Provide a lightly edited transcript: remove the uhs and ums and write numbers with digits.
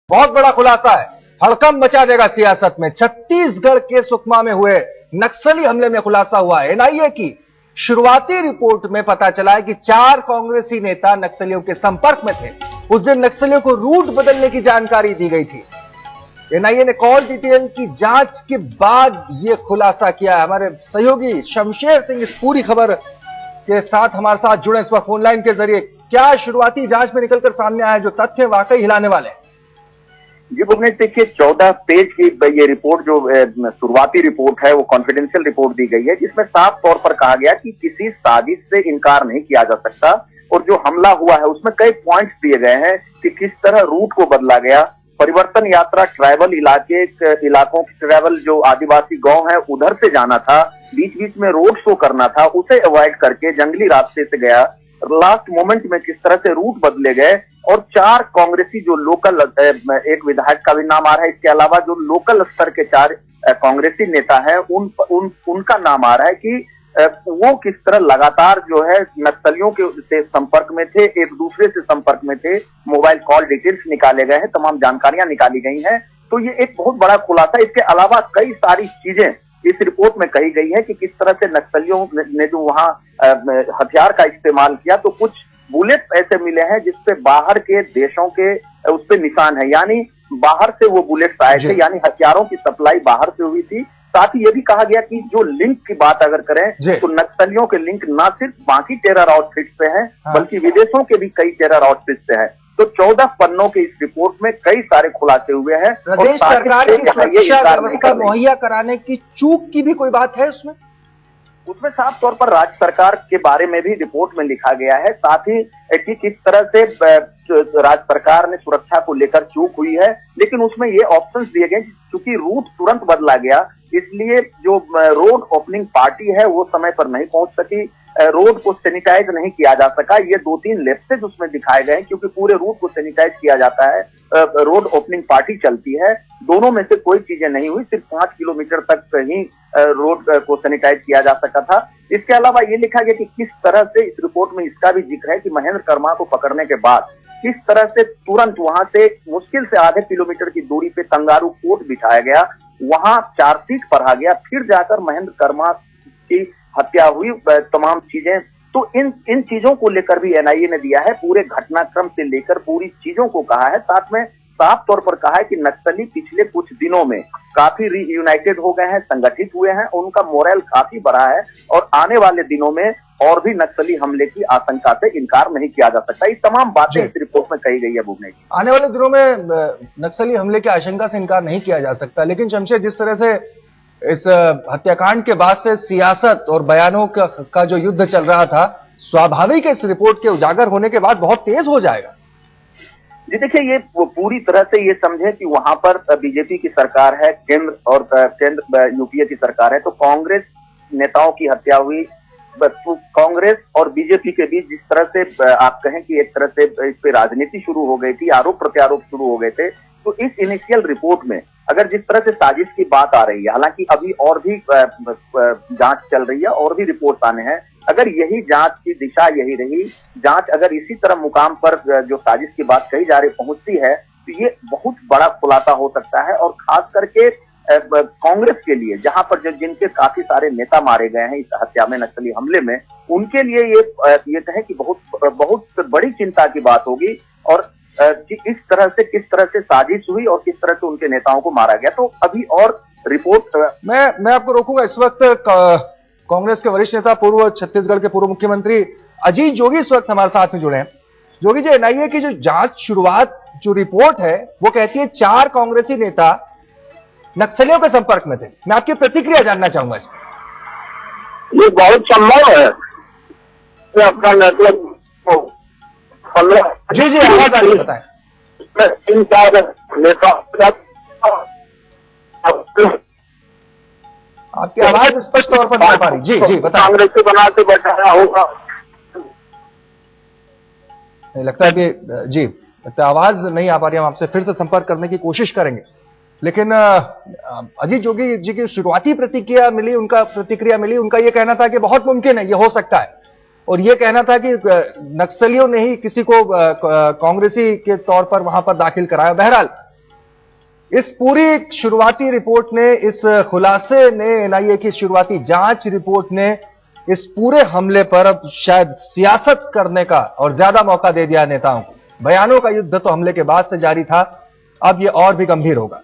बहुत बड़ा खुलासा है, हड़कंप मचा देगा सियासत में। छत्तीसगढ़ के सुकमा में हुए नक्सली हमले में खुलासा हुआ है। एनआईए की शुरुआती रिपोर्ट में पता चला है कि 4 कांग्रेसी नेता नक्सलियों के संपर्क में थे। उस दिन नक्सलियों को रूट बदलने की जानकारी दी गई थी। एनआईए ने कॉल डिटेल की जांच के बाद यह खुलासा किया। हमारे सहयोगी शमशेर सिंह इस पूरी खबर के साथ हमारे साथ जुड़े इस वक्त फोन लाइन के जरिए। क्या शुरुआती जांच में निकलकर सामने आया जो तथ्य वाकई हिलाने वाले हैं? जी भुवनेश, देखिए 14 पेज की ये रिपोर्ट जो शुरुआती रिपोर्ट है वो कॉन्फिडेंशियल रिपोर्ट दी गई है, जिसमें साफ तौर पर कहा गया कि किसी साजिश से इनकार नहीं किया जा सकता और जो हमला हुआ है उसमें कई पॉइंट्स दिए गए हैं कि किस तरह रूट को बदला गया। परिवर्तन यात्रा ट्राइबल इलाकों की ट्राइबल जो आदिवासी गांव है उधर से जाना था, बीच बीच में रोड शो करना था, उसे अवॉइड करके जंगली रास्ते से गया। लास्ट मोमेंट में किस तरह से रूट बदले गए और 4 कांग्रेसी जो लोकल, एक विधायक का भी नाम आ रहा है, इसके अलावा जो लोकल स्तर के 4 कांग्रेसी नेता हैं उनका नाम आ रहा है कि वो किस तरह लगातार जो है नक्सलियों के से संपर्क में थे, एक दूसरे से संपर्क में थे। मोबाइल कॉल डिटेल्स निकाले गए हैं, तमाम जानकारियां निकाली गई हैं। तो ये एक बहुत बड़ा खुलासा। इसके अलावा कई सारी चीजें इस रिपोर्ट में कही गई है कि किस तरह से नक्सलियों ने जो वहां हथियार का इस्तेमाल किया, तो कुछ बुलेट ऐसे मिले हैं जिसपे बाहर के देशों के उस पे निशान है, यानी बाहर से वो बुलेट्स आए थे, यानी हथियारों की सप्लाई बाहर से हुई थी। साथ ही ये भी कहा गया कि जो लिंक की बात अगर करें तो नक्सलियों के लिंक न सिर्फ बाकी टेरर आउटफिट से हैं, बल्कि विदेशों के भी कई टेरर आउटफिट से हैं। तो 14 पन्नों के इस रिपोर्ट में कई सारे खुलासे हुए हैं। प्रदेश सरकार की सुरक्षा व्यवस्था मुहैया कराने की चूक की भी कोई बात है उसमें? उसमें साफ तौर पर राज्य सरकार के बारे में भी रिपोर्ट में लिखा गया है, साथ ही कि किस तरह से राज्य सरकार ने सुरक्षा को लेकर चूक हुई है। लेकिन उसमें ये ऑप्शंस दिए गए, क्योंकि रूट तुरंत बदला गया, इसलिए जो रोड ओपनिंग पार्टी है वो समय पर नहीं पहुंच सकी, रोड को सैनिटाइज नहीं किया जा सका। ये 2-3 लैप्सेज उसमें दिखाए गए, क्योंकि पूरे रूट को सैनिटाइज किया जाता है, रोड ओपनिंग पार्टी चलती है। दोनों में से कोई चीजें नहीं हुई, सिर्फ 5 किलोमीटर तक ही रोड को सैनिटाइज किया जा सका था। इसके अलावा ये लिखा गया कि किस तरह से, इस रिपोर्ट में इसका भी जिक्र है कि महेंद्र कर्मा को पकड़ने के बाद किस तरह से तुरंत वहां से मुश्किल से आधे किलोमीटर की दूरी पे कंगारू कोर्ट बिठाया गया, वहां चार्जशीट पढ़ा गया, फिर जाकर महेंद्र कर्मा की हत्या हुई, तमाम चीजें। तो इन चीजों को लेकर भी एनआईए ने दिया है, पूरे घटनाक्रम से लेकर पूरी चीजों को कहा है। साथ में साफ तौर पर कहा है कि नक्सली पिछले कुछ दिनों में काफी रीयूनाइटेड हो गए हैं, संगठित हुए हैं, उनका मोरल काफी बढ़ा है और आने वाले दिनों में और भी नक्सली हमले की आशंका से इनकार नहीं किया जा सकता। ये तमाम बातें इस रिपोर्ट में कही गई है भुवनेश। आने वाले दिनों में नक्सली हमले की आशंका से इनकार नहीं किया जा सकता, लेकिन शमशेर, जिस तरह से इस हत्याकांड के बाद से सियासत और बयानों का जो युद्ध चल रहा था, स्वाभाविक है इस रिपोर्ट के उजागर होने के बाद बहुत तेज हो जाएगा। जी देखिए, ये पूरी तरह से ये समझे कि वहां पर बीजेपी की सरकार है, केंद्र यूपीए की सरकार है, तो कांग्रेस नेताओं की हत्या हुई, तो कांग्रेस और बीजेपी के बीच जिस तरह से आप कहें कि एक तरह से इस पे राजनीति शुरू हो गई थी, आरोप प्रत्यारोप शुरू हो गए थे। तो इस इनिशियल रिपोर्ट में अगर जिस तरह से साजिश की बात आ रही है, हालांकि अभी और भी जांच चल रही है और भी रिपोर्ट आने हैं, अगर यही जांच की दिशा यही रही, जांच अगर इसी तरह मुकाम पर जो साजिश की बात कही जा रही पहुंचती है, तो ये बहुत बड़ा खुलासा हो सकता है। और खास करके कांग्रेस के लिए, जहां पर जिनके काफी सारे नेता मारे गए हैं इस हत्या में, नक्सली हमले में, उनके लिए ये कहें कि बहुत बड़ी चिंता की बात होगी। और कि इस तरह से किस तरह से साजिश हुई और किस तरह से उनके नेताओं को मारा गया। तो अभी और रिपोर्ट मैं आपको रोकूंगा। इस वक्त कांग्रेस के वरिष्ठ नेता, पूर्व छत्तीसगढ़ के पूर्व मुख्यमंत्री अजीत जोगी इस वक्त हमारे साथ में जुड़े हैं। जोगी जी, एनआईए की जो जांच शुरुआत जो रिपोर्ट है वो कहती है 4 कांग्रेसी नेता नक्सलियों के संपर्क में थे। मैं आपकी प्रतिक्रिया जानना चाहूंगा इसमें। ये बहुत संभव है, अपना नेटवर्क जी जी आवाज आ रही है, बताएं। 3-4 नेता, आपकी आवाज स्पष्ट तौर पर नहीं आ पा रही। जी जी बताएं। कांग्रेस को बना के बैठाया होगा, लगता है कि जी आवाज नहीं आ पा रही। हम आपसे फिर से संपर्क करने की कोशिश करेंगे, लेकिन अजीत जोगी जी की शुरुआती प्रतिक्रिया मिली, उनका यह कहना था कि बहुत मुमकिन है, ये हो सकता है, और यह कहना था कि नक्सलियों ने ही किसी को कांग्रेसी के तौर पर वहां पर दाखिल कराया। बहरहाल इस पूरी शुरुआती रिपोर्ट ने, इस खुलासे ने, एनआईए की शुरुआती जांच रिपोर्ट ने इस पूरे हमले पर अब शायद सियासत करने का और ज्यादा मौका दे दिया नेताओं को। बयानों का युद्ध तो हमले के बाद से जारी था, अब यह और भी गंभीर होगा।